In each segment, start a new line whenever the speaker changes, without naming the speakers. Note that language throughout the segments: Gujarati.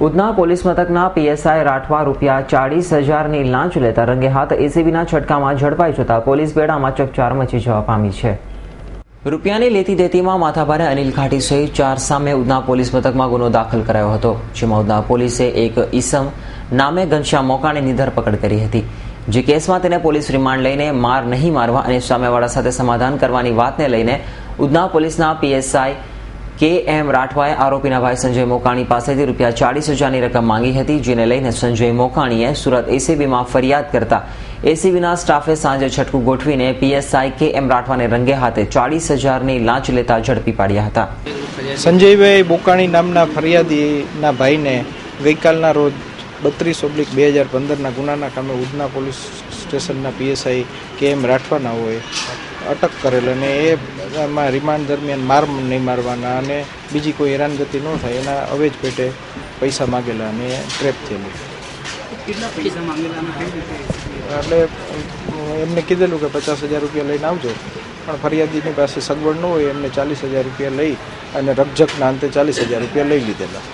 ઉધના પોલીસ મથકના પીએસઆઈ રાઠવા ₹40,000ની લાંચ લેતા રંગે હાથ એસીબીના છટકામાં ઝડપાઈ જતા પોલીસ બેડામાં ચકચાર મચી જવા પામી છે। રૂપિયાની લેતી દેતીમાં માથાભારે અનિલ ઘાટી સહિત 4 સામે ઉધના પોલીસ મથકમાં ગુનો દાખલ કરાયો હતો, જેમાં ઉધના પોલીસે એક ઈસમ નામે ઘનશ્યામ મોકાણીની ધરપકડ કરી હતી, જે કેસમાં તેને પોલીસ રિમાન્ડ લઈને માર નહીં મારવા અને સામેવાળા સાથે સમાધાન કરવાની વાતને લઈને ઉધના પોલીસના પીએસઆઈ કે.એમ. રાઠવાએ આરોપીના ભાઈ સંજય મોકાણી પાસેથી ₹40,000ની રકમ માંગી હતી, જેને લઈને સંજય મોકાણીએ સુરત એસીબીમાં ફરિયાદ કરતા એસીબીના સ્ટાફે સાંજે છટકું ગોઠવીને પીએસઆઈ કે.એમ. રાઠવાને રંગે હાથે 40,000ની લાંચ લેતા ઝડપી પાડ્યા હતા।
સંજયભાઈ મોકાણી નામના ફરિયાદીના ભાઈને ગઈકાલના રોજ 32/2015ના ગુનાના કામે ઉધના પોલીસ સ્ટેશનના પીએસઆઈ કે.એમ. રાઠવાનાઓએ અટક કરેલ અને એમાં રિમાન્ડ દરમિયાન માર નહીં મારવાના અને બીજી કોઈ હેરાનગતિ ન થાય એના અવેજ પેટે પૈસા માગેલા અને ટ્રેપ થયેલું।
કેટલા પૈસા માંગેલા?
એટલે એમને કીધેલું કે ₹50,000 લઈને આવજો, પણ ફરિયાદીની પાસે સગવડ ન હોય એમને ₹40,000 લઈ અને રકઝકના અંતે ₹40,000 લઈ લીધેલા।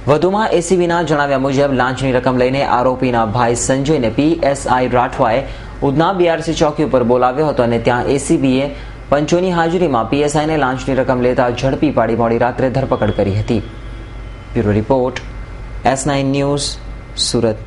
વધુમાં એસીબીના જણાવ્યા મુજબ લાંચની રકમ લઈને આરોપીના ભાઈ સંજયને પીએસઆઈ રાઠવાએ ઉધના બીઆરસી ચોકી ઉપર બોલાવ્યો હતો અને ત્યાં એસીબીએ પંચોની હાજરીમાં પીએસઆઈને લાંચની રકમ લેતા ઝડપી પાડી મોડી રાત્રે ધરપકડ કરી હતી। Bureau report, S9 news, Surat.